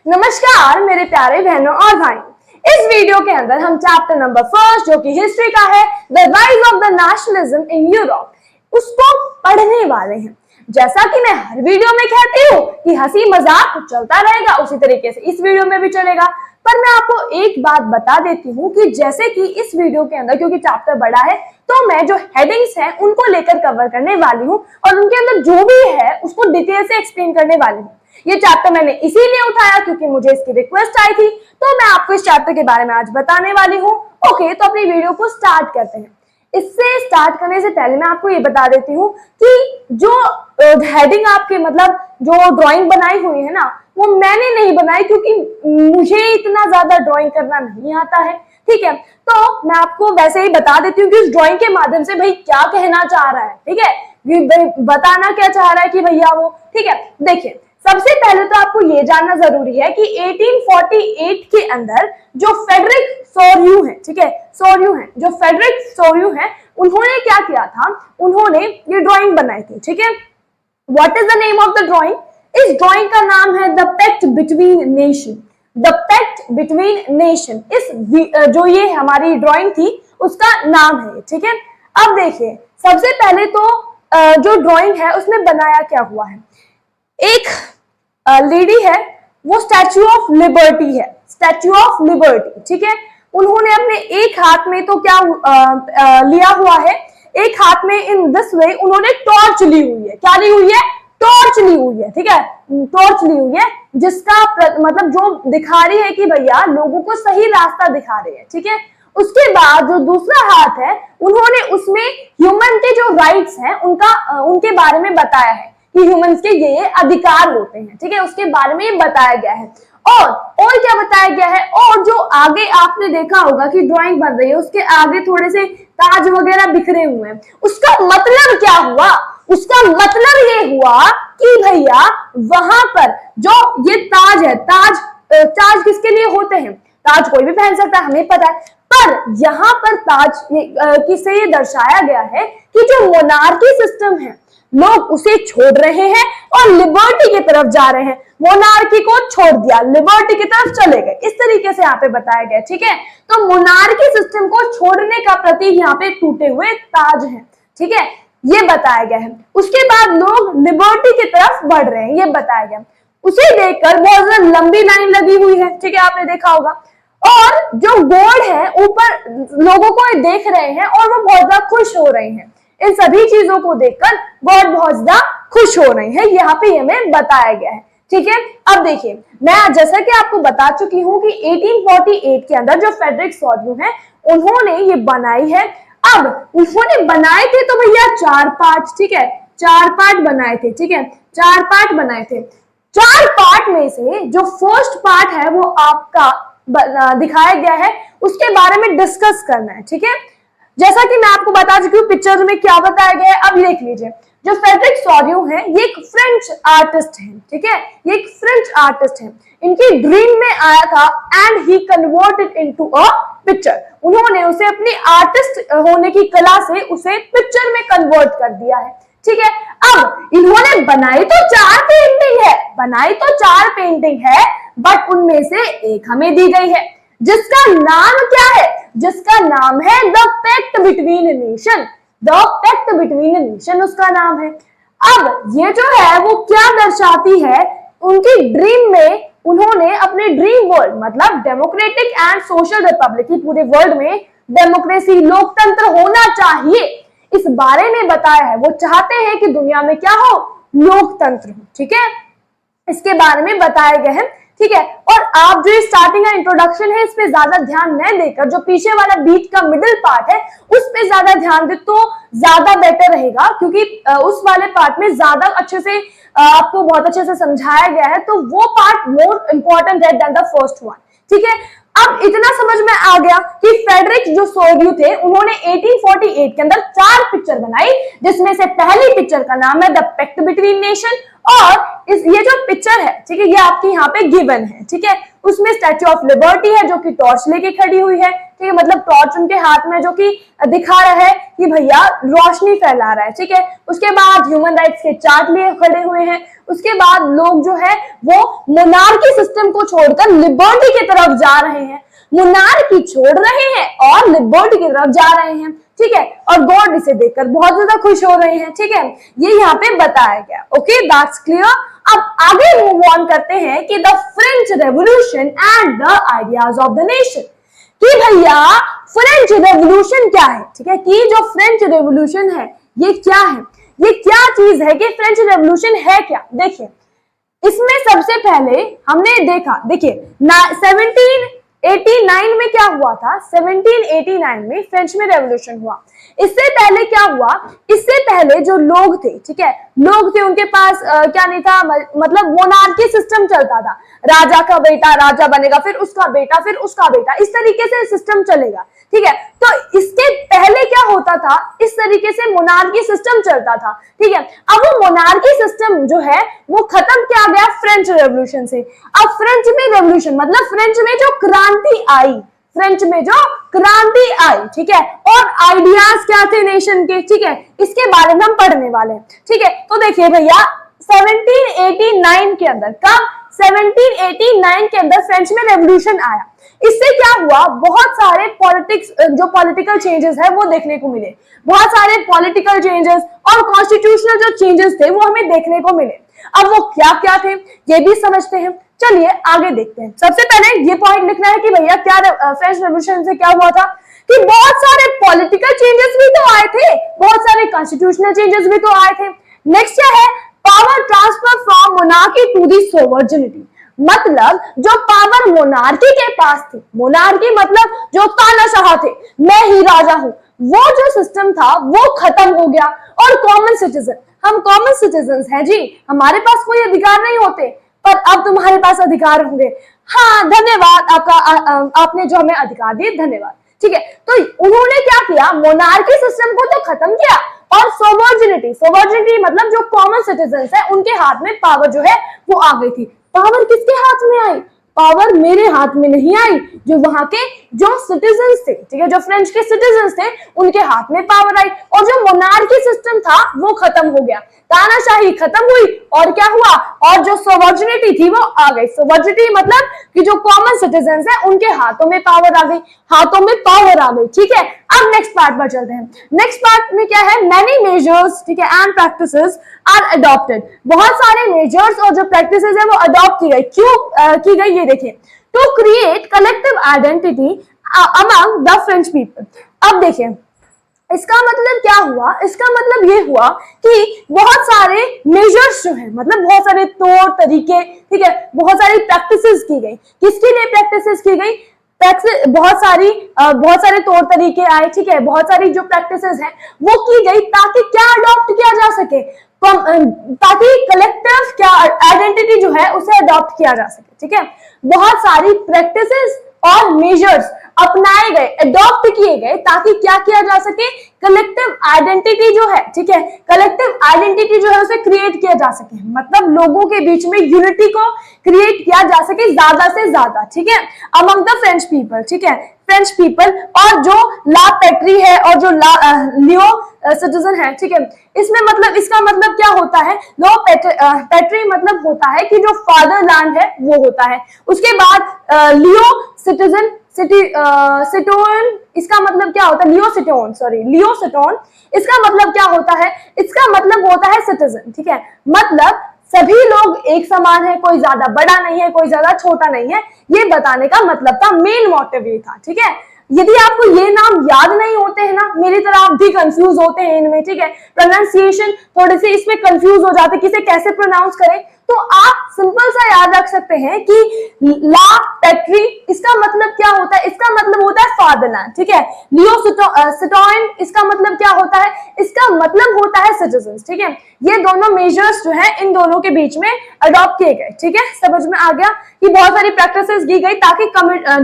नमस्कार मेरे प्यारे बहनों और भाई। इस वीडियो के अंदर हम चैप्टर नंबर 1 जो कि हिस्ट्री का है, the rise of the nationalism in Europe, उसको पढ़ने वाले हैं। जैसा कि मैं हर वीडियो में कहती हूँ कि हंसी मजाक चलता रहेगा, उसी तरीके से इस वीडियो में भी चलेगा। पर मैं आपको एक बात बता देती हूँ कि जैसे कि इस वीडियो के अंदर, क्योंकि चैप्टर बड़ा है, तो मैं जो हेडिंग्स हैं उनको लेकर कवर करने वाली हूँ और उनके अंदर जो भी है उसको डिटेल से एक्सप्लेन करने वाली हूँ। ये चैप्टर मैंने इसीलिए उठाया क्योंकि मुझे इसकी रिक्वेस्ट आई थी, तो मैं आपको इस चैप्टर के बारे में आज बताने वाली हूँ। ओके, तो अपनी वीडियो को स्टार्ट करते हैं। इससे स्टार्ट करने से पहले मैं आपको ये बता देती हूँ कि जो हेडिंग आपके मतलब जो ड्राइंग बनाई हुई है ना, वो मैंने नहीं बनाई क्योंकि मुझे इतना ज्यादा ड्राइंग करना नहीं आता है। ठीक है, तो मैं आपको वैसे ही बता देती हूँ कि इस ड्राइंग के माध्यम से भाई क्या कहना चाह रहा है। ठीक है, बताना क्या चाह रहा है कि भैया वो, ठीक है। देखिए, सबसे पहले तो आपको ये जानना जरूरी है कि 1848 के अंदर जो फेडरिक सोर्यू है, ठीक है, जो फेडरिक सोर्यू है, उन्होंने क्या किया था, उन्होंने ये ड्राइंग बनाई थी। ठीक है, what is the name of the drawing? इस ड्राइंग का नाम है the pact between nation. The pact between nation, इस जो ये हमारी ड्राइंग थी उसका नाम है। ठीक है, अब देखिए, सबसे पहले तो जो ड्राइंग है उसमें बनाया क्या हुआ है, एक लेडी है, वो स्टैच्यू ऑफ लिबर्टी है, स्टैच्यू ऑफ लिबर्टी। ठीक है, उन्होंने अपने एक हाथ में तो क्या लिया हुआ है, एक हाथ में इन दिस वे उन्होंने टॉर्च ली हुई है। क्या ली हुई है? टॉर्च ली हुई है। ठीक है, टॉर्च ली हुई है जिसका मतलब जो दिखा रही है कि भैया लोगों को सही रास्ता दिखा रही है। ठीक है, उसके बाद जो दूसरा हाथ है, उन्होंने उसमें ह्यूमन के जो राइट्स हैं उनके बारे में बताया है कि ह्यूमंस के ये अधिकार होते हैं। ठीक है, उसके बारे में बताया गया है। और क्या बताया गया है, और जो आगे आपने देखा होगा कि ड्राइंग बन रही है, उसके आगे थोड़े से ताज वगैरह बिखरे हुए हैं। उसका मतलब क्या हुआ? उसका मतलब ये हुआ कि भैया वहां पर जो ये ताज है, ताज किसके लिए होते हैं? ताज कोई भी पहन सकता है, हमें पता है। पर यहाँ पर ताज किसे ये दर्शाया गया है कि जो मोनार्की सिस्टम है, लोग उसे छोड़ रहे हैं और लिबर्टी की तरफ जा रहे हैं। मोनार्की को छोड़ दिया, लिबर्टी की तरफ चले गए, इस तरीके से यहाँ पे बताया गया। ठीक है, तो मोनार्की सिस्टम को छोड़ने का प्रतीक यहाँ पे टूटे हुए ताज है। ठीक है, ये बताया गया है। उसके बाद लोग लिबर्टी की तरफ बढ़ रहे हैं, ये बताया गया। उसे देखकर बहुत ज्यादा लंबी लाइन लगी हुई है। ठीक है, आपने देखा होगा। और जो गॉड है ऊपर लोगों को देख रहे हैं और वो बहुत ज्यादा खुश हो रहे हैं। इन सभी चीजों को देखकर गॉड बहुत ज्यादा खुश हो रहे हैं, यहाँ पे हमें बताया गया है। ठीक है, अब देखिए, मैं जैसा कि आपको बता चुकी हूँ कि 1848 के अंदर जो फेडरिक सोर्यू है, उन्होंने ये बनाई है। अब उन्होंने बनाए थे तो भैया 4 पार्ट। ठीक है, 4 पार्ट बनाए थे। ठीक है, 4 पार्ट बनाए थे। 4 पार्ट में से जो फर्स्ट पार्ट है वो आपका दिखाया गया है, उसके बारे में डिस्कस करना है। ठीक है, जैसा कि मैं आपको बता चुकी हूँ पिक्चर में क्या बताया गया है। अब देख लीजिए, जो फेडरिक सोर्यू है ये एक फ्रेंच आर्टिस्ट है। ठीक है, ये एक फ्रेंच आर्टिस्ट है। इनकी ड्रीम में आया था and he converted into a picture. उन्होंने उसे अपनी आर्टिस्ट होने की कला से उसे पिक्चर में कन्वर्ट कर दिया है। ठीक है, अब इन्होंने बनाई तो 4 पेंटिंग है, बट उनमें से एक हमें दी गई है जिसका नाम क्या है? जिसका नाम है the pact between nation. The pact between nation उसका नाम है। अब ये जो है वो क्या दर्शाती है? उनकी ड्रीम में उन्होंने अपने ड्रीम वर्ल्ड मतलब डेमोक्रेटिक एंड सोशल रिपब्लिक, पूरे वर्ल्ड में डेमोक्रेसी, लोकतंत्र होना चाहिए, इस बारे में बताया है। वो चाहते हैं कि दुनिया में क्या हो? लोकतंत्र हो। ठीक है, इसके बारे में बताया गया है। ठीक है, और आप जो स्टार्टिंग का इंट्रोडक्शन है इस पे ज्यादा ध्यान न देकर जो पीछे वाला बीच का मिडिल पार्ट है उस पे ज्यादा ध्यान दे तो ज्यादा बेटर रहेगा, क्योंकि उस वाले पार्ट में ज्यादा अच्छे से आपको बहुत अच्छे से समझाया गया है, तो वो पार्ट मोर इंपॉर्टेंट है देन द फर्स्ट वन। ठीक है, अब इतना समझ में आ गया कि फेडरिक जो सोर्यू थे उन्होंने 1848 के अंदर 4 पिक्चर बनाई, जिसमें से पहली पिक्चर का नाम है द पैक्ट बिटवीन नेशन। और ये जो पिक्चर है, ठीक है, ये आपकी यहाँ पे गिवन है। ठीक है, उसमें स्टैच्यू ऑफ लिबर्टी है जो कि टॉर्च लेके खड़ी हुई है। ठीक है, मतलब टॉर्च उनके हाथ में जो कि दिखा रहा है कि भैया रोशनी फैला रहा है, ठीक है। उसके बाद ह्यूमन राइट्स के चार्ट लिए खड़े हुए हैं। उसके बाद लोग जो है वो मोनार्की सिस्टम को छोड़कर लिबर्टी की तरफ जा रहे हैं, मोनार्की छोड़ रहे हैं और लिबर्टी की तरफ जा रहे हैं, ठीक है। और गॉड इसे देखकर बहुत ज्यादा खुश हो रहे हैं, ठीक है, ये यहाँ पे बताया गया। Okay, that's clear. अब आगे मूव ऑन करते हैं कि the French revolution and the ideas of the nation, कि भैया फ्रेंच रेवोल्यूशन क्या है, ठीक है, कि जो फ्रेंच रेवोल्यूशन है ये क्या है, ये क्या चीज है, कि फ्रेंच रेवोल्यूशन है क्या। देखिए, इसमें सबसे पहले हमने देखा, देखिए 1789 में क्या हुआ था, 1789 में फ्रेंच में रेवोल्यूशन हुआ। इससे पहले क्या हुआ, इससे पहले जो लोग थे, ठीक है, लोग थे, उनके पास क्या नहीं था, मतलब मोनार्की सिस्टम चलता था, राजा का बेटा राजा बनेगा, फिर उसका बेटा, फिर उसका बेटा, इस तरीके से सिस्टम चलेगा, ठीक है। तो इसके पहले क्या होता था, इस तरीके से मोनार्की सिस्टम चलता था, ठीक है। अब वो मोनार्की सिस्टम जो है वो खत्म किया गया फ्रेंच रेवोल्यूशन से। अब फ्रेंच में रेवोल्यूशन मतलब फ्रेंच में जो क्रांति आई, फ्रेंच में जो क्रांति आई, ठीक है, और आइडियाज क्या थे नेशन के, ठीक है, इसके बारे में हम पढ़ने वाले हैं, ठीक है। तो देखिए भैया 1789 के अंदर, कब, 1789 के अंदर फ्रेंच में रेवोल्यूशन आया। इससे क्या हुआ, बहुत सारे पॉलिटिक्स, जो पॉलिटिकल चेंजेस है वो देखने को मिले, बहुत सारे पॉलिटिकल चेंजेस और कॉन्स्टिट्यूशनल जो चेंजेस थे वो हमें देखने को मिले। अब वो क्या क्या थे ये भी समझते हैं, चलिए आगे देखते हैं। सबसे पहले ये पॉइंट लिखना है कि भैया क्या फ्रेंच रेवोल्यूशन से क्या हुआ था, कि बहुत सारे पॉलिटिकल चेंजेस भी तो आए थे, बहुत सारे कॉन्स्टिट्यूशनल चेंजेस भी तो आए थे। नेक्स्ट क्या है, power transfer from monarchy to the sovereignty, मतलब जो पावर मोनार्की के पास थी, मोनार्की मतलब जो तानाशाह थे, मैं ही राजा हूं, वो जो सिस्टम था वो खत्म हो गया। और कॉमन सिटीजन, हम कॉमन सिटीजन हैं जी, हमारे पास कोई अधिकार नहीं होते, पर अब तुम्हारे पास अधिकार होंगे। हाँ, धन्यवाद आपका, आपने जो हमें अधिकार दिए, धन्यवाद, ठीक है। तो उन्होंने क्या किया, मोनार्की सिस्टम को तो खत्म किया और सोवर्जिनिटी, सोवर्जिनिटी मतलब जो कॉमन सिटीजन है उनके हाथ में पावर जो है वो आ गई थी। पावर किसके हाथ में आई, पावर मेरे हाथ में नहीं आई, जो वहां के जो सिटीजन्स थे, ठीक है, जो फ्रेंच के सिटीजन्स थे उनके हाथ में पावर आई, और जो मोनार्की सिस्टम था वो खत्म हो गया, तानाशाही खत्म हुई, और क्या हुआ, और जो सोवर्जिनिटी थी वो आ गई। सोवर्जिनिटी मतलब कि जो कॉमन सिटीजन्स है उनके हाथों में पावर आ गई, हाथों में पावर आ गई, ठीक है। अब नेक्स्ट पार्ट पर चलते हैं। नेक्स्ट पार्ट में क्या है, मैनी मेजर्स, ठीक है, एंड प्रैक्टिसेस आर अडॉप्टेड, बहुत सारे मेजर्स और जो प्रैक्टिसेस है वो अडॉप्ट की गई। क्यों की गई ये देखिए, to create collective identity among the French people. अब देखिए इसका मतलब क्या हुआ, इसका मतलब ये हुआ कि बहुत सारे मेजर्स जो है, मतलब बहुत सारे तौर तरीके, ठीक है, बहुत सारी प्रैक्टिसेस की गई। किसके लिए प्रैक्टिसेस की गई, बहुत सारे तौर तरीके आए, ठीक है, बहुत सारी जो प्रैक्टिसेस हैं वो की गई ताकि क्या अडॉप्ट किया जा सके, ताकि कलेक्टिव क्या आइडेंटिटी जो है उसे अडॉप्ट किया जा सके, ठीक है। बहुत सारी प्रैक्टिसेस और मेजर्स अपनाए गए, अडॉप्ट किए गए ताकि क्या किया जा सके, कलेक्टिव आइडेंटिटी जो है, ठीक है, कलेक्टिव आइडेंटिटी जो है उसे क्रिएट किया जा सके, मतलब लोगों के बीच में यूनिटी को क्रिएट किया जा सके ज्यादा से ज्यादा, ठीक है, अमंग द फ्रेंच पीपल, ठीक है, फ्रेंच पीपल। और जो ला पैट्री है और जो लियो सिटीजन है, ठीक है, इसमें मतलब इसका मतलब क्या होता है, लो पैट्री मतलब होता है कि जो फादरलैंड है वो होता है। उसके बाद लियो सिटीजन, सिटोन, इसका मतलब क्या होता है, लियो सिटोन, इसका मतलब क्या होता है, इसका मतलब होता है सिटीजन, ठीक है, मतलब सभी लोग एक समान है, कोई ज्यादा बड़ा नहीं है, कोई ज्यादा छोटा नहीं है, ये बताने का मतलब था, मेन मोटिव ये था, ठीक है। यदि आपको ये नाम याद नहीं होते हैं ना, मेरी तरह आप भी कंफ्यूज होते हैं इनमें, ठीक है, प्रोनाउंसिएशन थोड़े से इसमें कंफ्यूज हो जाते, किसे कैसे प्रोनाउंस करें, तो आप सिंपल सा याद रख सकते हैं कि ला पैट्री, इसका मतलब क्या होता है, इसका मतलब होता है फादरलैंड, ठीक है। लियो सिटोन, इसका मतलब क्या होता है, इसका मतलब होता है सिटीजन, ठीक है। ये दोनों मेजर्स जो है इन दोनों के बीच में अडॉप्ट किए गए, ठीक है, समझ में आ गया कि बहुत सारी प्रैक्टिसेस की गई ताकि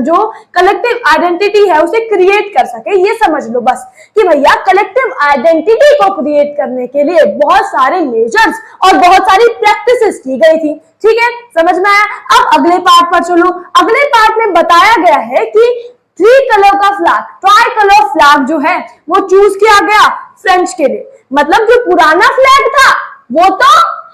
जो कलेक्टिव आइडेंटिटी है उसे क्रिएट कर सके। ये समझ लो बस कि भैया कलेक्टिव आइडेंटिटी को क्रिएट करने के लिए बहुत सारे मेजर्स और बहुत सारी प्रैक्टिसेस की गई थी, ठीक है, समझ में आया। अब अगले पार्ट पर चलो। अगले पार्ट में बताया गया है कि थ्री कलर का फ्लैग, ट्राई कलर फ्लैग जो है वो चूज किया गया फ्रेंच के लिए। मतलब जो पुराना फ्लैग था वो तो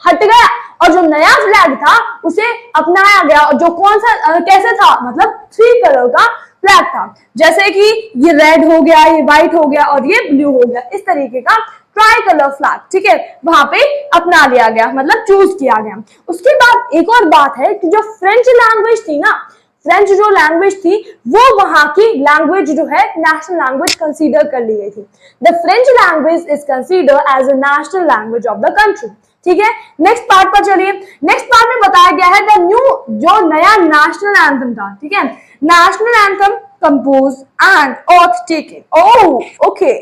हट गया और जो नया फ्लैग था उसे अपनाया गया। और जो कौन सा कैसे था, मतलब थ्री कलर का फ्लैग था, जैसे कि ये रेड हो गया, ये व्हाइट हो गया और ये ब्लू हो गया, इस तरीके का ट्राई कलर फ्लैग, ठीक है, वहां पे अपना लिया गया, मतलब चूज किया गया। उसके बाद एक और बात है कि जो फ्रेंच लैंग्वेज थी ना, फ्रेंच जो लैंग्वेज थी वो वहां की लैंग्वेज जो है नेशनल लैंग्वेज कंसीडर कर ली गई थी। The French language is consider as a national language of the country, ठीक है। नेक्स्ट पार्ट पर चलिए। नेक्स्ट पार्ट में बताया गया है द न्यू, जो नया नेशनल एंथम था, ठीक है, national anthem compose and auth taken. Oh okay,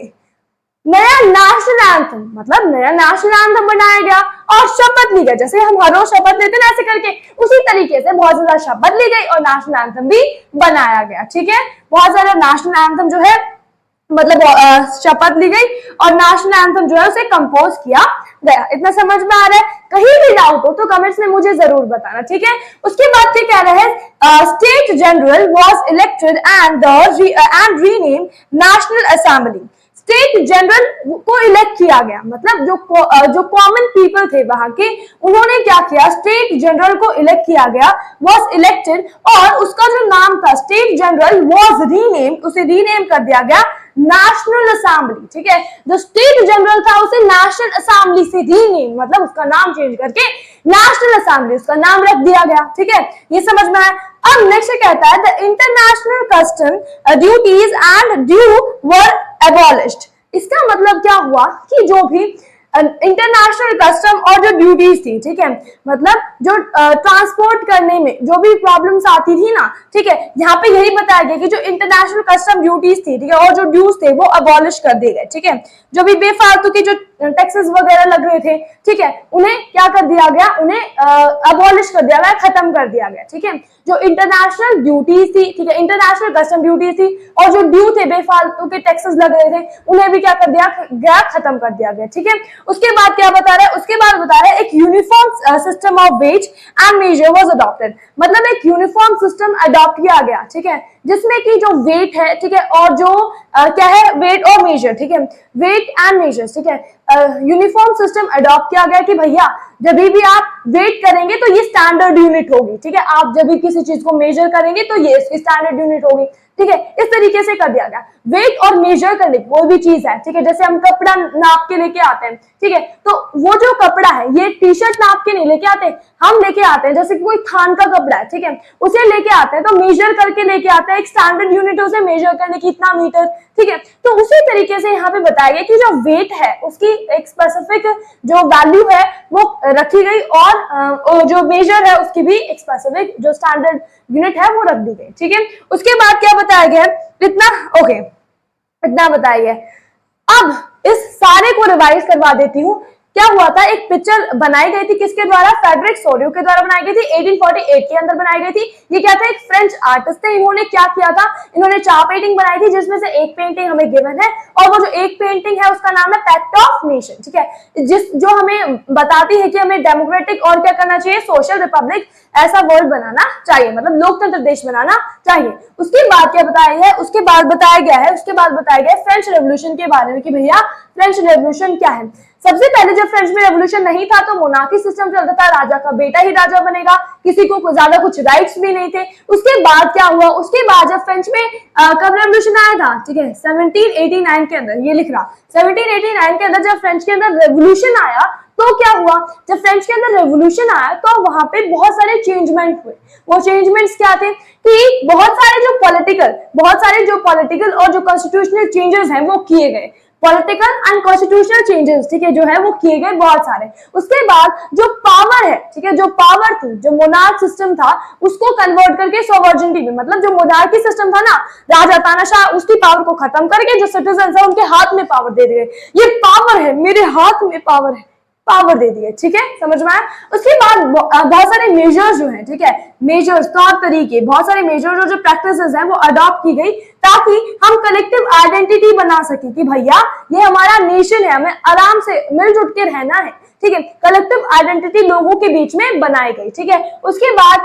नया नेशनल एंथम मतलब नया नेशनल एंथम बनाया गया और शपथ ली गई, जैसे हम हर रोज शपथ लेते हैं ऐसे करके, उसी तरीके से बहुत ज्यादा शपथ ली गई और नेशनल एंथम भी बनाया गया, ठीक है। बहुत ज्यादा नेशनल एंथम जो है मतलब शपथ ली गई और नेशनल एंथम जो है उसे कंपोज किया गया। इतना समझ में आ रहा है? कहीं भी डाउट हो तो कमेंट्स में मुझे जरूर बताना, ठीक है। उसके बाद क्या कह रहे हैं, state general was elected and rename national assembly. State general को इलेक्ट किया गया, मतलब जो कॉमन पीपल थे वहां के, उन्होंने क्या किया, स्टेट जनरल को इलेक्ट किया गया, वाज इलेक्टेड, और उसका जो नाम था स्टेट जनरल वाज रीनेम, उसे रीनेम कर दिया गया नेशनल असेंबली, ठीक है। जो स्टेट जनरल था उसे नेशनल असेंबली से रीनेम, मतलब उसका नाम चेंज करके नेशनल असेंबली उसका नाम रख दिया गया, ठीक है। ये समझ में आया? अब नेक्स्ट कहता है the international custom duties and due were abolished. इसका मतलब क्या हुआ कि जो भी इंटरनेशनल कस्टम और जो ड्यूटीज थी, ठीक है, मतलब जो ट्रांसपोर्ट करने में जो भी प्रॉब्लम्स आती थी ना, ठीक है, यहाँ पे यही बताया गया कि जो इंटरनेशनल कस्टम ड्यूटीज थी, ठीक है, और जो ड्यूज थे वो अबॉलिश कर दिए गए, ठीक है। जो भी बेफालतू की जो टैक्सेस वगैरह लग रहे थे, ठीक है, उन्हें क्या कर दिया गया, उन्हें अबॉलिश कर दिया गया, खत्म कर दिया गया, ठीक है। जो इंटरनेशनल ड्यूटीज थी, ठीक है, इंटरनेशनल कस्टम ड्यूटीज थी और जो ड्यू थे बेफालतू के टैक्सेस लग रहे थे, उन्हें भी क्या कर दिया गया, खत्म कर दिया गया, ठीक है। उसके बाद क्या बता रहा है, उसके बाद बता रहा है एक uniform system of weights and measures was adopted, मतलब एक यूनिफॉर्म सिस्टम अडॉप्ट किया गया, ठीक है, जिसमें कि जो वेट है, ठीक है, और जो क्या है, वेट और मेजर, ठीक है, वेट एंड मेजर, ठीक है, यूनिफॉर्म सिस्टम अडॉप्ट किया गया कि भैया जब भी आप वेट करेंगे तो ये स्टैंडर्ड यूनिट होगी, ठीक है, आप जब भी किसी चीज को मेजर करेंगे तो ये स्टैंडर्ड यूनिट होगी, ठीक है। इस तरीके से कर दिया गया। वेट और मेजर करने कोई भी चीज है, ठीक है, जैसे हम कपड़ा नाप के लेके आते हैं, ठीक है, तो वो जो कपड़ा है ये टी शर्ट नाप के नहीं लेके आते, हम लेके आते हैं, जैसे कोई थान का कपड़ा है, ठीक है, उसे लेके आते हैं तो मेजर करके लेके आते हैं, एक स्टैंडर्ड यूनिट उसे मेजर करने की इतना मीटर, ठीक है। तो उसी तरीके से यहाँ पे बताया गया कि जो वेट है उसकी एक स्पेसिफिक जो वैल्यू है वो रखी गई और जो मेजर है उसकी भी एक स्पेसिफिक जो स्टैंडर्ड यूनिट है वो रख दी गई, ठीक है। उसके बाद क्या बताया गया, इतना ओके, इतना बताया गया। अब इस सारे को रिवाइज करवा देती हूँ। क्या हुआ था, एक पिक्चर बनाई गई थी किसके द्वारा, फ्रेडरिक सोरियो के द्वारा बनाई गई थी, 1848 के अंदर बनाई गई थी। ये क्या था, एक फ्रेंच आर्टिस्ट थे, इन्होंने क्या किया था, इन्होंने 4 पेंटिंग बनाई थी जिसमें से एक पेंटिंग हमें गिवन है और वो जो एक पेंटिंग है उसका नाम है पैक्ट ऑफ नेशन, ठीक है, जो हमें बताती है कि हमें डेमोक्रेटिक और क्या करना चाहिए, सोशल रिपब्लिक ऐसा वर्ल्ड बनाना चाहिए, मतलब लोकतंत्र देश बनाना चाहिए। उसके बाद क्या बताया गया है, उसके बाद बताया गया है फ्रेंच रेवोल्यूशन के बारे में कि भैया फ्रेंच रेवोल्यूशन क्या है। सबसे पहले जब फ्रेंच में रेवोल्यूशन नहीं था तो मोनार्की सिस्टम चलता था, राजा का बेटा ही राजा बनेगा, किसी को ज्यादा कुछ राइट्स भी नहीं थे। उसके बाद क्या हुआ, उसके बाद जब फ्रेंच में कब रेवोल्यूशन आया था, ठीक है, 1789 के अंदर, ये लिख रहा 1789 के अंदर जब फ्रेंच के अंदर रेवोल्यूशन आया तो क्या हुआ, जब फ्रेंच के अंदर रेवोल्यूशन आया तो वहां पे बहुत सारे चेंजमेंट हुए। वो चेंजमेंट्स क्या थे कि बहुत सारे जो पॉलिटिकल और जो कॉन्स्टिट्यूशनल चेंजेस हैं वो किए गए, पॉलिटिकल एंड कॉन्स्टिट्यूशनल चेंजेस, ठीक है, जो है वो किए गए बहुत सारे। उसके बाद जो पावर है, ठीक है, जो पावर थी, जो मोनार्क सिस्टम था उसको कन्वर्ट करके सोवर्जेनिटी में, मतलब जो मोनार्की सिस्टम था ना, राजा तानाशाह, उसकी पावर को खत्म करके जो सिटीजन है उनके हाथ में पावर दे दिए, ये पावर है, मेरे हाथ में पावर है, पावर दे दिए, ठीक है, समझ में आया। उसके बाद बहुत सारे मेजर्स जो हैं, ठीक है, मेजर्स तौर तरीके, बहुत सारे मेजर्स और जो प्रैक्टिसेस हैं वो अडॉप्ट की गई ताकि हम कलेक्टिव आइडेंटिटी बना सके कि भैया ये हमारा नेशन है, हमें आराम से मिलजुल के रहना है, ठीक है, कलेक्टिव आइडेंटिटी लोगों के बीच में बनाई गई, ठीक है। उसके बाद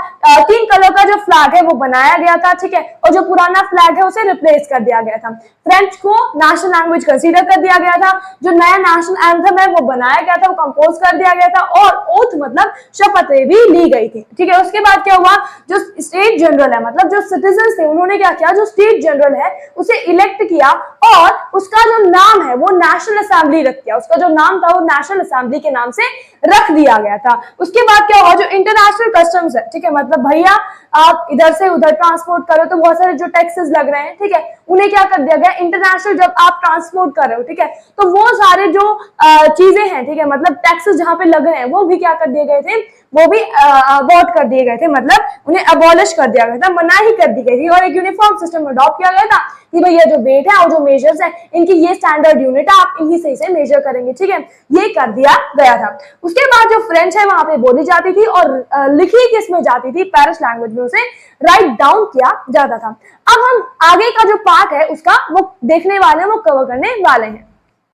3 कलर का जो फ्लैग है वो बनाया गया था, ठीक है, और जो पुराना फ्लैग है उसे रिप्लेस कर दिया गया था। फ्रेंच को नेशनल लैंग्वेज कंसीडर कर दिया गया था, जो नया नेशनल एंथम है वो बनाया गया था, वो कंपोज कर दिया गया था, और ओथ मतलब शपथ भी ली गई थी, ठीक है। उसके बाद क्या हुआ, जो स्टेट जनरल है मतलब जो सिटीजन थे उन्होंने क्या किया, जो स्टेट जनरल है उसे इलेक्ट किया और उसका जो नाम है वो नेशनल असेंबली रख दिया, उसका जो नाम था वो नेशनल असेंबली के नाम से रख दिया गया था। उसके बाद क्या हुआ, जो इंटरनेशनल कस्टम्स है, ठीक है, मतलब भैया आप इधर से उधर ट्रांसपोर्ट करो तो बहुत सारे जो टैक्सेस लग रहे हैं, ठीक है, उन्हें क्या कर दिया गया, इंटरनेशनल जब आप ट्रांसपोर्ट कर रहे हो, ठीक है, तो वो सारे जो चीजें हैं, ठीक है, मतलब टैक्सेस जहां पे लग रहे हैं वो भी क्या कर दिए गए थे, वो भी अबॉर्ट कर दिए गए थे, मतलब उन्हें अबॉलिश कर दिया गया था, मनाही कर दी गई थी, और एक यूनिफॉर्म सिस्टम अडॉप्ट किया गया था कि भैया जो वेट है और जो मेजर्स है इनकी ये स्टैंडर्ड यूनिट है, आप इन्हीं से मेजर करेंगे, ठीक है, ये कर दिया गया था। उसके बाद जो फ्रेंच है वहां पे बोली जाती थी और लिखी किसमें जाती थी, पेरिश लैंग्वेज में उसे राइट डाउन किया जाता था। अब हम आगे का जो पार्ट है उसका वो देखने वाले हैं, वो कवर करने वाले हैं।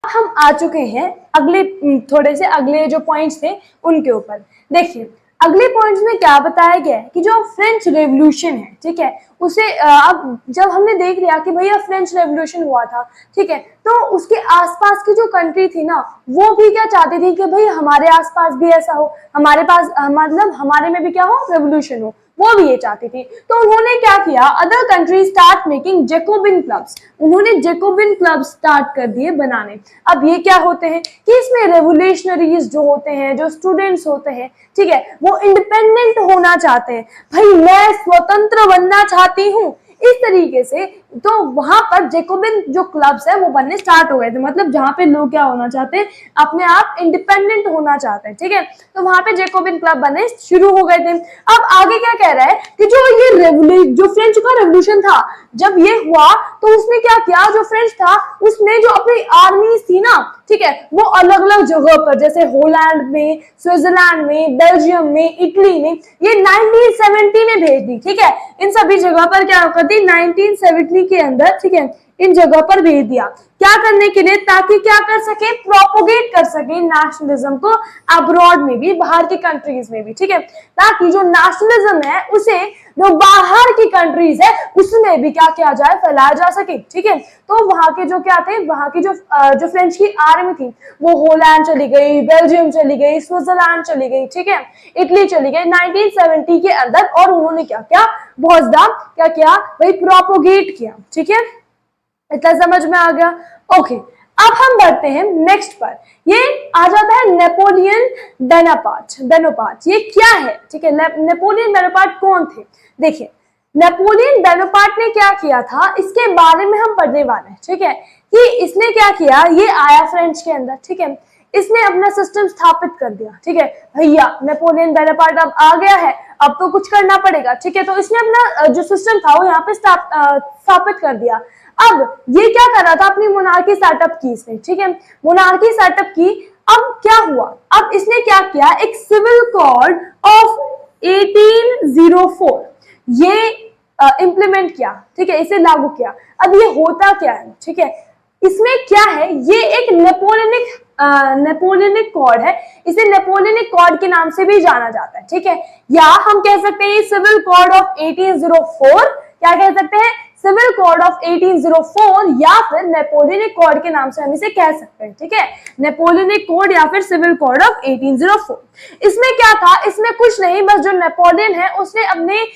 हम आ चुके हैं अगले थोड़े से अगले जो पॉइंट्स थे उनके ऊपर। देखिए अगले पॉइंट्स में क्या बताया गया है कि जो फ्रेंच रेवोल्यूशन है, ठीक है, उसे अब जब हमने देख लिया कि भैया फ्रेंच रेवोल्यूशन हुआ था, ठीक है, तो उसके आसपास की जो कंट्री थी ना वो भी क्या चाहती थी कि भाई हमारे आसपास भी ऐसा हो, हमारे पास मतलब हमारे में भी क्या हो, रेवोल्यूशन हो, वो भी ये चाहती थी। तो उन्होंने क्या किया, other country start making Jacobian clubs, उन्होंने जैकोबिन क्लब स्टार्ट कर दिए बनाने। अब ये क्या होते हैं कि इसमें रेवोल्यूशनरीज जो होते हैं, जो स्टूडेंट्स होते हैं, ठीक है, वो इंडिपेंडेंट होना चाहते हैं, भाई मैं स्वतंत्र बनना चाहती हूँ, इस तरीके से। तो वहां पर जैकोबिन जो क्लब्स है वो बनने स्टार्ट हो गए थे, मतलब जहां पे लोग क्या होना चाहते हैं, अपने आप इंडिपेंडेंट होना चाहते हैं, ठीक है, तो वहां पे जैकोबिन क्लब बनने शुरू हो गए थे। अब आगे क्या कह रहा है कि जो ये जो फ्रेंच का रेवोल्यूशन था जब ये हुआ तो उसने क्या किया, जो फ्रेंच था उसने जो अपनी आर्मी थी ना, ठीक है, वो अलग अलग जगह पर जैसे होलैंड में, स्विट्जरलैंड में, बेल्जियम में, इटली में, ये 1970 में भेज दी, ठीक है, इन सभी जगह पर क्या कर दी 1970 के अंदर, ठीक है, इन जगह पर भेज दिया, क्या करने के लिए, ताकि क्या कर सके, प्रोपोगेट कर सके नेशनलिज्म को अब्रॉड में भी, बाहर की कंट्रीज में भी, ठीक है, ताकि जो नेशनलिज्म है उसे जो बाहर की कंट्रीज है उसमें भी क्या किया जाए, फैलाया जा सके, ठीक है। तो वहां के जो क्या थे, वहां की जो फ्रेंच की आर्मी थी वो होलैंड चली गई, बेल्जियम चली गई, स्विट्जरलैंड चली गई, ठीक है, इटली चली गई 1970 के अंदर, और उन्होंने क्या किया, बहुत ज्यादा क्या किया भाई, प्रोपोगेट किया, ठीक है, इतना समझ में आ गया। ओके, अब हम बढ़ते हैं नेक्स्ट पर, ये आ जाता है नेपोलियन बोनापार्ट। ये क्या है, ठीक है, नेपोलियन बोनापार्ट कौन थे, देखिए नेपोलियन बोनापार्ट ने क्या किया था इसके बारे में हम पढ़ने वाले हैं, ठीक है, कि इसने क्या किया, ये आया फ्रेंच के अंदर, ठीक है, इसने अपना सिस्टम स्थापित कर दिया, ठीक है, भैया नेपोलियन बोनापार्ट अब आ गया है, अब तो कुछ करना पड़ेगा, ठीक है, तो इसने अपना जो सिस्टम था वो यहाँ पे स्थापित कर दिया। अब ये क्या कर रहा था, अपनी मोनार्की सेटअप की इसने, ठीक है, मोनार्की सेटअप की। अब क्या हुआ, अब इसने क्या किया, एक सिविल कोड ऑफ 1804 ये इंप्लीमेंट किया, ठीक है, इसे लागू किया। अब ये होता क्या है, ठीक है, इसमें क्या है, ये एक नेपोलियनिक कोड है, इसे नेपोलियनिक कोड के नाम से भी जाना जाता है, ठीक है, या हम कह सकते हैं सिविल कोड ऑफ 1804, क्या कह सकते हैं, सिविल कोड ऑफ 1804, या फिर नेपोलियनिक कोड के नाम से हम इसे कह सकते हैं, ठीक है, नेपोलियनिक कोड या फिर सिविल कोड ऑफ 1804। इसमें क्या था, इसमें कुछ नहीं, बस जो नेपोलियन है उसने अपने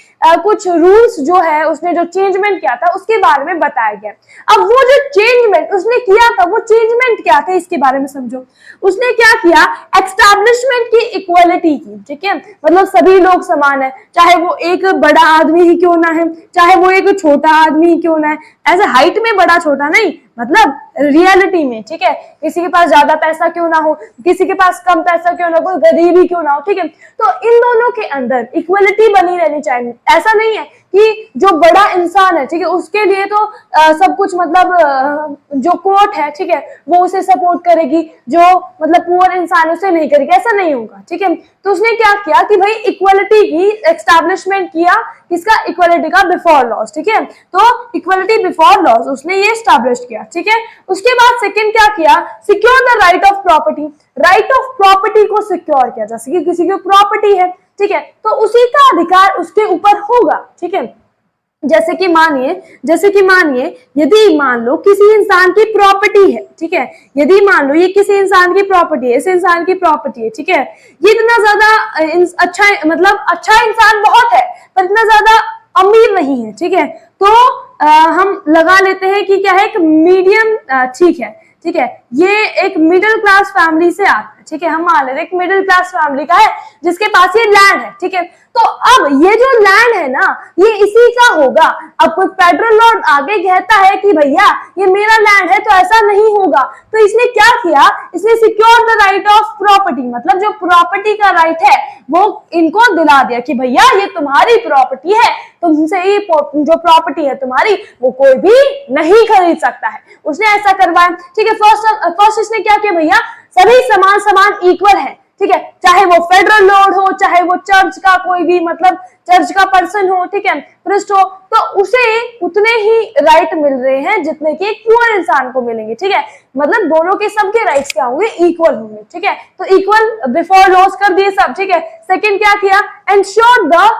कुछ रूल्स जो है उसने जो चेंजमेंट किया था उसके बारे में बताया गया। अब वो जो चेंजमेंट उसने किया था, वो चेंजमेंट क्या था इसके बारे में समझो। उसने क्या किया, एस्टैब्लिशमेंट की इक्वालिटी की, ठीक है, मतलब सभी लोग समान है, चाहे वो एक बड़ा आदमी ही क्यों ना है, चाहे वो एक छोटा आदमी ही क्यों ना है, ऐसे हाइट में बड़ा छोटा नहीं, मतलब रियलिटी में, ठीक है, किसी के पास ज्यादा पैसा क्यों ना हो, किसी के पास कम पैसा क्यों ना हो, कोई गरीबी क्यों ना हो, ठीक है, तो इन दोनों के अंदर इक्वलिटी बनी रहनी चाहिए। ऐसा नहीं है कि जो बड़ा इंसान है, ठीक है, उसके लिए तो सब कुछ, मतलब जो कोर्ट है, ठीक है, वो उसे सपोर्ट करेगी, जो मतलब पुअर इंसान उसे नहीं करेगी, ऐसा नहीं होगा, ठीक है। तो उसने क्या किया कि भाई इक्वलिटी की एस्टैब्लिशमेंट किया, किसका, इक्वलिटी का बिफोर लॉज, ठीक है, तो इक्वलिटी बिफोर लॉज उसने ये एस्टैब्लिश किया, गया, ठीक है। उसके बाद सेकंड क्या किया, secure the right of property, right of property को सिक्योर किया, जैसे कि किसी की प्रॉपर्टी है, ठीक है, तो उसी का अधिकार उसके ऊपर होगा, ठीक है। जैसे कि मानिए यदि मान लो किसी इंसान की प्रॉपर्टी है, ठीक है, यदि मान लो ये किसी इंसान की प्रॉपर्टी है, इस इंसान की प्रॉपर्टी है, ठीक है, ये इतना ज्यादा अच्छा मतलब अच्छा इंसान बहुत है पर इतना ज्यादा अमीर नहीं है, ठीक है, तो हम लगा लेते हैं कि क्या है, एक मीडियम, ठीक है, ठीक है, ये एक मिडिल क्लास फैमिली से आता है, ठीक है, हम मान लेते हैं एक मिडिल क्लास फैमिली का है जिसके पास ये लैंड है, ठीक है, तो अब ये जो लैंड है ना ये इसी का होगा। अब कोई फेडरल लॉ आगे कहता है कि भैया ये मेरा लैंड है, तो ऐसा नहीं होगा, तो इसने क्या किया, इसने secure the right of property, मतलब जो प्रॉपर्टी का राइट है वो इनको दिला दिया कि भैया ये तुम्हारी प्रॉपर्टी है, तुमसे ये जो प्रॉपर्टी है तुम्हारी वो कोई भी नहीं खरीद सकता है, उसने ऐसा करवाया, ठीक है। फर्स्ट इसने क्या किया, भैया सभी समान इक्वल है, ठीक है, चाहे वो फेडरल लॉर्ड हो, चाहे वो चर्च का कोई भी मतलब चर्च का पर्सन हो, ठीक है, प्रिस्ट हो, तो उसे उतने ही राइट मिल रहे हैं जितने कि एक पुअर इंसान को मिलेंगे, ठीक है, मतलब दोनों के सबके राइट्स क्या होंगे, इक्वल होंगे, ठीक है, तो इक्वल बिफोर लॉज कर दिए सब, ठीक है। सेकंड क्या किया, एंश्योर द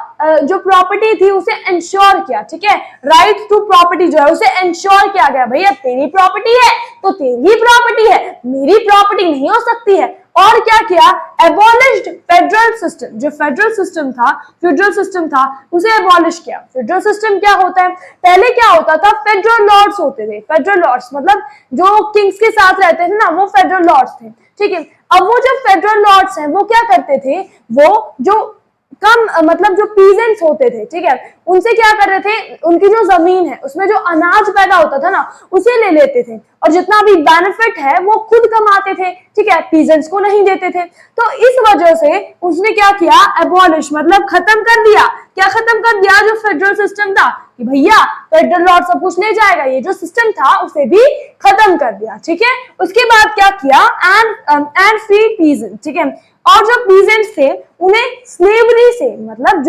जो प्रॉपर्टी थी उसे एंश्योर किया, ठीक है, राइट टू प्रॉपर्टी जो है उसे एंश्योर किया गया, भैया तेरी प्रॉपर्टी है तो तेरी प्रॉपर्टी है, मेरी प्रॉपर्टी नहीं हो सकती है। और क्या किया, एबॉलिश्ड फेडरल सिस्टम, जो फेडरल सिस्टम था उसे एबॉलिश किया। फेडरल सिस्टम क्या होता है, पहले क्या होता था, फेडरल लॉर्ड्स होते थे, फेडरल लॉर्ड्स मतलब जो किंग्स के साथ रहते थे ना वो फेडरल लॉर्ड्स थे, ठीक है। अब वो जो फेडरल लॉर्ड्स हैं वो क्या करते थे, वो जो कम मतलब जो पीजेंट्स होते थे, ठीक है, उनसे क्या कर रहे थे, उनकी जो जमीन है उसमें जो अनाज पैदा होता था ना उसे ले लेते थे और जितना भी बेनिफिट है वो खुद कमाते थे, ठीक है, पीजेंट्स को नहीं देते थे। तो इस वजह से उसने क्या किया, एबॉलिश मतलब खत्म कर दिया, क्या खत्म कर दिया, जो फेडरल सिस्टम था कि भैया फेडरल लॉर्ड सब कुछ ले जाएगा, ये जो सिस्टम था उसे भी खत्म कर दिया, ठीक है। उसके बाद क्या किया, एंड फ्री पीजेंट, ठीक है, और जो पीजेंट्स थे उन्हें स्लेवरी से मतलब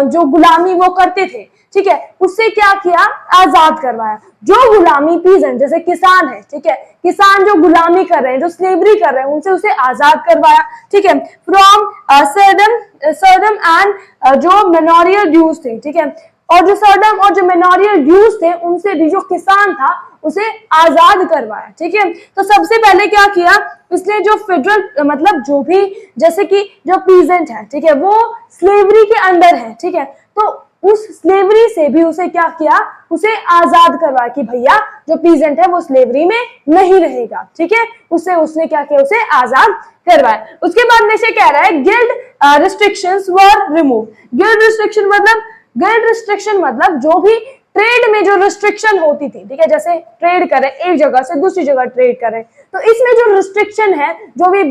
जो गुलामी वो करते थे, ठीक है, उससे क्या किया, आजाद करवाया। जो गुलामी पीजेंट जैसे किसान है, ठीक है, किसान जो गुलामी कर रहे हैं, जो स्लेवरी कर रहे हैं, उनसे उसे आजाद करवाया, ठीक है, फ्रॉम सर्डम एंड जो मेनोरियल ड्यूज थे, ठीक है, और जो सर्डम और जो मेनोरियल ड्यूज थे उनसे भी जो किसान था उसे आजाद करवाया, ठीक है। तो सबसे पहले क्या किया, इसने जो फेडरल मतलब जो भी जैसे कि जो पीजेंट है, ठीक है, वो स्लेवरी के अंडर है, ठीक है, तो उस स्लेवरी से भी उसे क्या किया, उसे आजाद करवाया कि भैया जो पीजेंट है वो स्लेवरी में नहीं रहेगा, ठीक है, उसने क्या किया, उसे आजाद करवाया। उसके बाद नीचे कह रहा है गिल्ड रिस्ट्रिक्शंस वर रिमूव। गिल्ड रिस्ट्रिक्शन मतलब जो भी ट्रेड में जो रिस्ट्रिक्शन होती थी, ठीक है, जैसे ट्रेड करें एक जगह से दूसरी जगह ट्रेड करें, तो इसमें जो रिस्ट्रिक्शन है, जो भी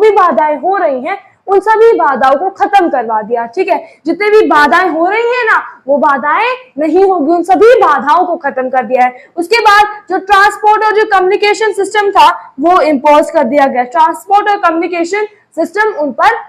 बाधाएं हो रही हैं उन सभी बाधाओं को खत्म करवा दिया, ठीक है, जितने भी बाधाएं हो रही है ना वो बाधाएं नहीं होगी, उन सभी बाधाओं को खत्म कर दिया है। उसके बाद जो ट्रांसपोर्ट और जो कम्युनिकेशन सिस्टम था वो इम्पोज कर दिया गया, ट्रांसपोर्ट और कम्युनिकेशन सिस्टम उन पर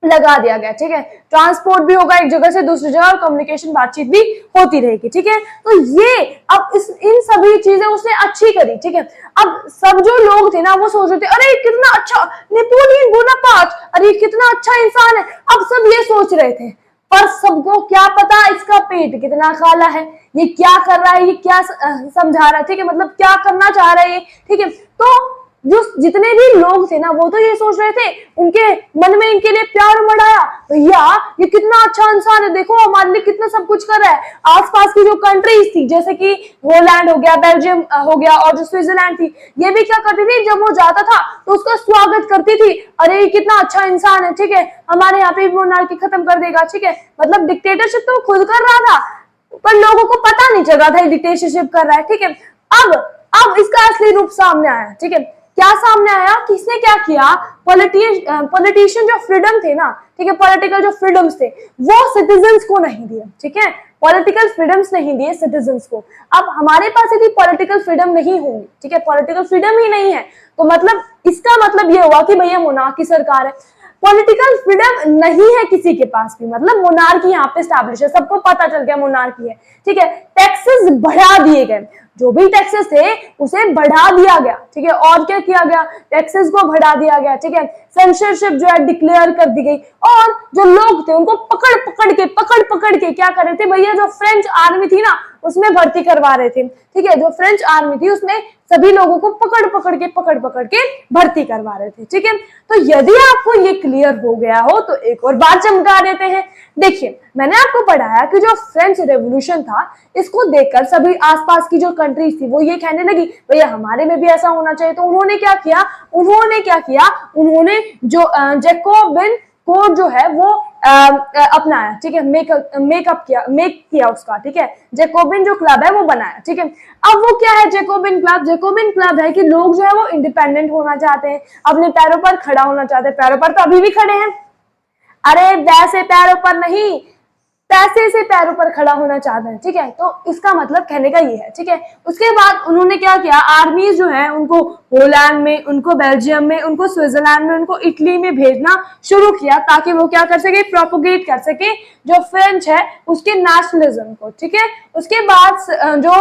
लगा दिया गया, ठीक है, ट्रांसपोर्ट भी होगा एक जगह से दूसरी जगह और कम्युनिकेशन बातचीत भी होती रहेगी, ठीक है। तो ये अब इन सभी चीजें उसने अच्छी करी, ठीक है। अब सब जो लोग थे ना वो सोच रहे थे अरे कितना अच्छा नेपोलियन बोनापार्ट, अरे कितना अच्छा इंसान है, अब सब ये सोच रहे थे, पर सबको क्या पता इसका पेट कितना काला है, ये क्या कर रहा है, ये क्या समझा रहा है, ठीक है, मतलब क्या करना चाह रहा है ये, ठीक है। तो जो जितने भी लोग थे ना वो तो ये सोच रहे थे, उनके मन में इनके लिए प्यार उमड़ आया, भैया ये कितना अच्छा इंसान है, देखो हमारे लिए कितना सब कुछ कर रहा है। आसपास की जो कंट्रीज थी जैसे कि होलैंड हो गया, बेल्जियम हो गया और जो स्विट्जरलैंड थी, ये भी क्या करती थी, जब वो जाता था तो उसका स्वागत करती थी, अरे ये कितना अच्छा इंसान है, ठीक है, हमारे यहाँ पे मोनार्की खत्म कर देगा, ठीक है, मतलब डिक्टेटरशिप तो खुद कर रहा था पर लोगों को पता नहीं चल रहा था डिक्टेटरशिप कर रहा है, ठीक है। अब इसका असली रूप सामने आया, ठीक है, क्या सामने आया, किसने क्या किया, पॉलिटिशियन जो फ्रीडम थे ना, ठीक है, पॉलिटिकल जो फ्रीडम्स थे वो सिटीजन्स को नहीं दिए, ठीक है, पॉलिटिकल फ्रीडम्स नहीं दिए सिटीजन्स को। अब हमारे पास यदि पॉलिटिकल फ्रीडम नहीं होगी, ठीक है, पॉलिटिकल फ्रीडम ही नहीं है, तो मतलब इसका मतलब ये हुआ कि भैया मोनार्की सरकार है। पॉलिटिकल फ्रीडम नहीं है किसी के पास भी, मतलब मोनार्की यहाँ पे स्टैब्लिश है, सबको पता चल गया मोनार्की है, ठीक है। टैक्सेस बढ़ा दिए गए, जो भी टैक्सेस थे उसे बढ़ा दिया गया, ठीक है। और क्या किया गया, टैक्सेस को बढ़ा दिया गया, ठीक है। सेंसरशिप जो है डिक्लेयर कर दी गई, और जो लोग थे उनको पकड़ पकड़ के क्या कर रहे थे भैया, जो फ्रेंच आर्मी थी ना उसमें भर्ती करवा रहे थे, ठीक है। जो फ्रेंच आर्मी थी उसमें सभी लोगों को पकड़ पकड़ के भर्ती करवा रहे थे, ठीक है। तो यदि आपको ये क्लियर हो गया हो तो एक और बात चमका देते हैं। देखिए, मैंने आपको पढ़ाया कि जो फ्रेंच रेवोल्यूशन था इसको देखकर सभी आसपास की जो कंट्रीज थी वो ये कहने लगी भैया हमारे में भी ऐसा होना चाहिए। तो उन्होंने क्या किया, उन्होंने जो जैकोबिन कोड जो है वो अपनाया, ठीक है। मेक किया उसका, ठीक है। जैकोबिन जो क्लब है वो बनाया, ठीक है। अब वो क्या है जैकोबिन क्लब, जैकोबिन क्लब है कि लोग जो है वो इंडिपेंडेंट होना चाहते हैं, अपने पैरों पर खड़ा होना चाहते हैं। पैरों पर तो अभी भी खड़े हैं, अरे वैसे पैरों पर नहीं, पैसे से पैरों पर खड़ा होना चाहते हैं, ठीक है। तो इसका मतलब कहने का ये है, ठीक है। उसके बाद उन्होंने क्या किया, आर्मीज जो है उनको पोलैंड में, उनको बेल्जियम में, उनको स्विट्जरलैंड में, उनको इटली में भेजना शुरू किया ताकि वो क्या कर सके, प्रोपोगेट कर सके जो फ्रेंच है उसके नेशनलिज्म को, ठीक है। उसके बाद जो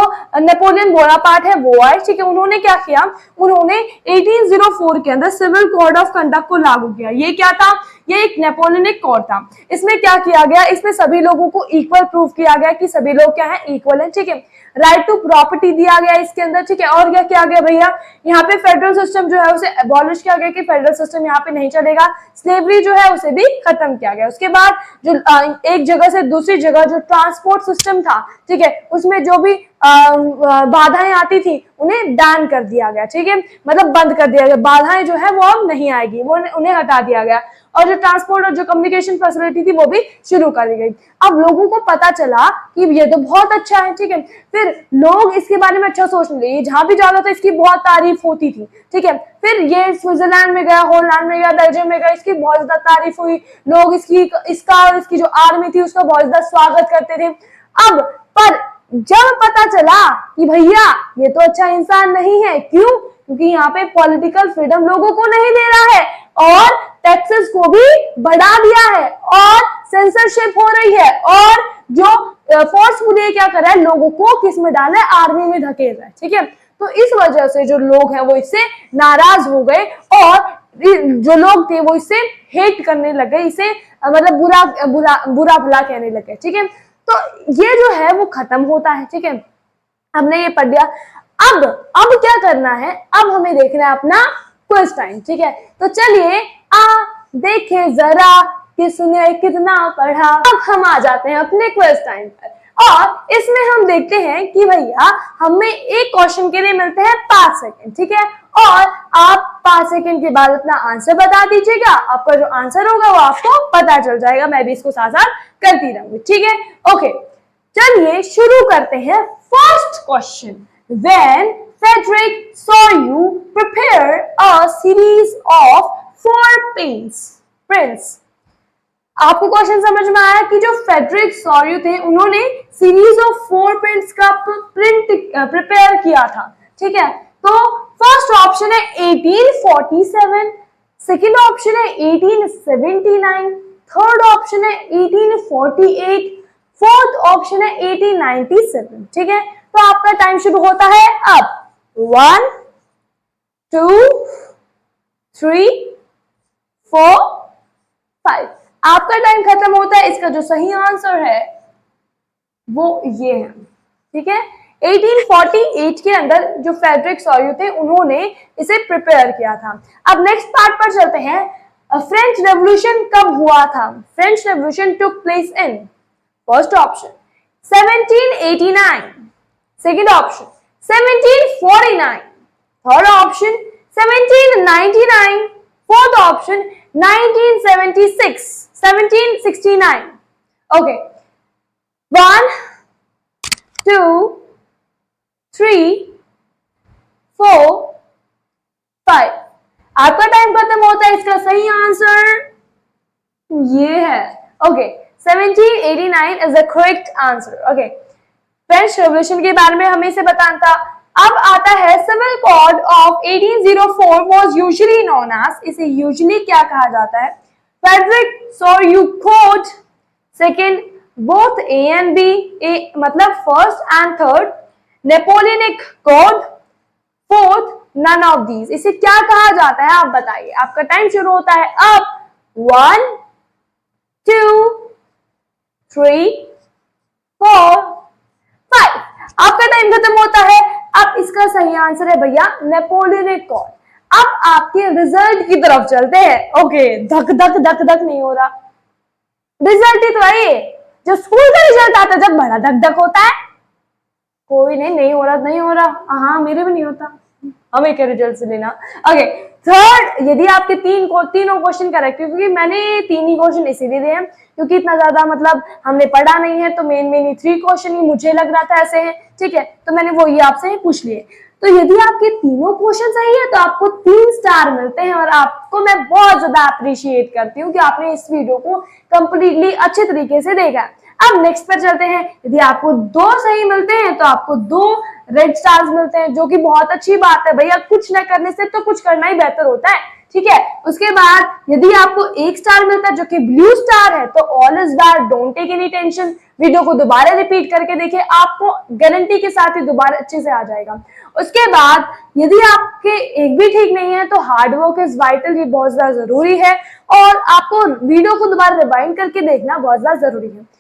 नेपोलियन बोनापार्ट है वो आए, ठीक है। उन्होंने क्या किया, उन्होंने 1804 के अंदर सिविल कोड ऑफ कंडक्ट को लागू किया। ये क्या था, ये एक नेपोलियनिक कोड था। इसमें क्या किया गया, इसमें सभी लोगों को इक्वल प्रूफ किया गया कि सभी लोग क्या है, इक्वल है, ठीक है। राइट टू प्रॉपर्टी दिया गया इसके अंदर, ठीक है। और क्या किया गया भैया, यहाँ पे फेडरल सिस्टम जो है उसे एबॉलिश किया गया कि फेडरल सिस्टम यहाँ पे नहीं चलेगा। स्लेवरी जो है उसे भी खत्म किया गया। उसके बाद जो एक जगह से दूसरी जगह जो ट्रांसपोर्ट सिस्टम था, ठीक है, उसमें जो भी बाधाएं आती थी उन्हें बैन कर दिया गया, ठीक है, मतलब बंद कर दिया गया। बाधाएं जो है वो अब नहीं आएगी, वो उन्हें हटा दिया गया। और जो ट्रांसपोर्ट और जो कम्युनिकेशन फैसिलिटी थी वो भी शुरू कर दी गई। अब लोगों को पता चला कि ये तो बहुत अच्छा है, ठीक है। फिर लोग इसके बारे में अच्छा सोचने लगे, जहां भी जाता था इसकी बहुत तारीफ होती थी, ठीक है। फिर ये स्विट्जरलैंड में गया, हॉलैंड में गया, बेल्जियम में गया, इसकी बहुत ज्यादा तारीफ हुई। लोग इसकी जो आर्मी थी उसका बहुत ज्यादा स्वागत करते थे। अब पर जब पता चला कि भैया ये तो अच्छा इंसान नहीं है, क्यों, क्योंकि यहाँ पे पॉलिटिकल फ्रीडम लोगों को नहीं दे रहा है और टैक्सेस को भी बढ़ा दिया है और सेंसरशिप हो रही है, और जो फोर्सफुली क्या कर रहा है, लोगों को किस में डाला है, आर्मी में धकेल रहा है, ठीक है। तो इस वजह से जो लोग हैं वो इससे नाराज हो गए और जो लोग थे वो इससे हेट करने लगे, इसे मतलब बुरा भला कहने लगे, ठीक है। तो ये जो है वो खत्म होता है, ठीक है। हमने ये पढ़ लिया। अब क्या करना है, अब हमें देखना है अपना क्विज टाइम, ठीक है। तो चलिए देखे जरा किसने कितना पढ़ा। अब हम आ जाते हैं अपने क्विज टाइम पर, और इसमें हम देखते हैं कि भैया हमें एक क्वेश्चन के लिए मिलते हैं 5 सेकंड, ठीक है। और आप 5 सेकंड के बाद अपना आंसर बता दीजिएगा। आपका जो आंसर होगा वो आपको पता चल जाएगा, मैं भी इसको साथ साथ करती रहूंगी, ठीक है। ओके, चलिए शुरू करते हैं। First question, when Frederick Soryu prepared a series of 4 prints। आपको क्वेश्चन समझ में आया कि जो फेडरिक सॉर्यू थे उन्होंने सीरीज ऑफ 4 प्रिंट्स का प्रिंट प्रिपेयर किया था, ठीक है। तो फर्स्ट ऑप्शन है 1847, सेकंड ऑप्शन है 1879, थर्ड ऑप्शन है 1848, फोर्थ ऑप्शन है 1897, ठीक है। तो आपका टाइम शुरू होता है अब। 1 2 3 4 5, आपका टाइम खत्म होता है। इसका जो सही आंसर है वो ये है, ठीक है। 1848 के अंदर जो फेडरिक सॉर्यू थे उन्होंने इसे प्रिपेयर किया था। अब नेक्स्ट पार्ट पर चलते हैं। फ्रेंच रेवोल्यूशन कब हुआ था? French revolution took place in, first option 1789, second option 1749, third option 1799, fourth option 1769। Okay, 1 2 3 4 5, आपका टाइम खत्म होता है। इसका सही आंसर ये है। Okay, 1789 is the correct answer. Okay, French revolution के बारे में हमें इसे बताना था। अब आता है civil code of 1804 was usually known as, इसे यूजुअली क्या कहा जाता है? Frederick Soryukov, second both A and B, A मतलब first and third, Napoleonic Code, fourth none of these. इसे क्या कहा जाता है आप बताइए। आपका टाइम शुरू होता है अब। 1 2 3 4 5। आपका टाइम खत्म होता है। अब इसका सही आंसर है भैया नेपोलियनिक कोड। अब आपके रिजल्ट की तरफ चलते हैं। ओके, धक धक धक धक नहीं हो रहा, रिजल्ट ही तो है। जो स्कूल का रिजल्ट आता है जब बड़ा धक धक होता है। कोई नहीं हो रहा, नहीं हो रहा। हाँ, मेरे भी नहीं होता, हमें क्या रिजल्ट से लेना। ओके, थर्ड, यदि आपके तीनों क्वेश्चन करेक्ट, क्योंकि मैंने 3 ही क्वेश्चन इसीलिए दिए हैं क्योंकि इतना ज्यादा मतलब हमने पढ़ा नहीं है, तो मेन 3 क्वेश्चन ही मुझे लग रहा था ऐसे हैं, ठीक है, तो मैंने वो ये आपसे ही पूछ लिए। तो यदि आपके तीनों क्वेश्चन सही है तो आपको 3 स्टार मिलते हैं, और आपको मैं बहुत ज्यादा अप्रिशिएट करती हूँ कि आपने इस वीडियो को कंप्लीटली अच्छे तरीके से देखा। अब नेक्स्ट पर चलते हैं। यदि आपको 2 सही मिलते हैं तो आपको 2 रेड स्टार्स मिलते हैं, जो कि बहुत अच्छी बात है भैया। कुछ न करने से तो कुछ करना ही बेहतर होता है, ठीक है। उसके बाद यदि आपको 1 स्टार मिलता है जो कि ब्लू स्टार है, तो all is well, don't take any tension. Video को दोबारा रिपीट करके देखिए, आपको गारंटी के साथ ही दोबारा अच्छे से आ जाएगा। उसके बाद यदि आपके एक भी ठीक नहीं है तो हार्ड वर्क इज वाइटल, ये बहुत ज्यादा जरूरी है, और आपको वीडियो को दोबारा रिवाइंड करके देखना बहुत ज्यादा जरूरी है।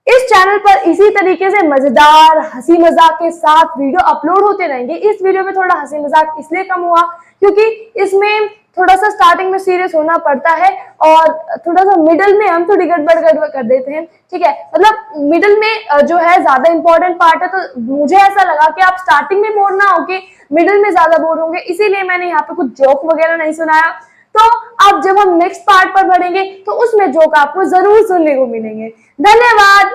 इस चैनल पर इसी तरीके से मजेदार हंसी मजाक के साथ वीडियो अपलोड होते रहेंगे। इस वीडियो में थोड़ा हंसी मजाक इसलिए कम हुआ क्योंकि इसमें थोड़ा सा स्टार्टिंग में सीरियस होना पड़ता है, और थोड़ा सा मिडल में हम थोड़ी गड़बड़ कर देते हैं, ठीक है। मतलब मिडल में जो है ज्यादा इंपॉर्टेंट पार्ट है, तो मुझे ऐसा लगा कि आप स्टार्टिंग में बोर ना होके मिडल में ज्यादा बोर होंगे, इसीलिए मैंने यहाँ पे कुछ जोक वगैरह नहीं सुनाया। तो अब जब हम नेक्स्ट पार्ट पर बढ़ेंगे तो उसमें जोक आपको जरूर सुनने को मिलेंगे। धन्यवाद।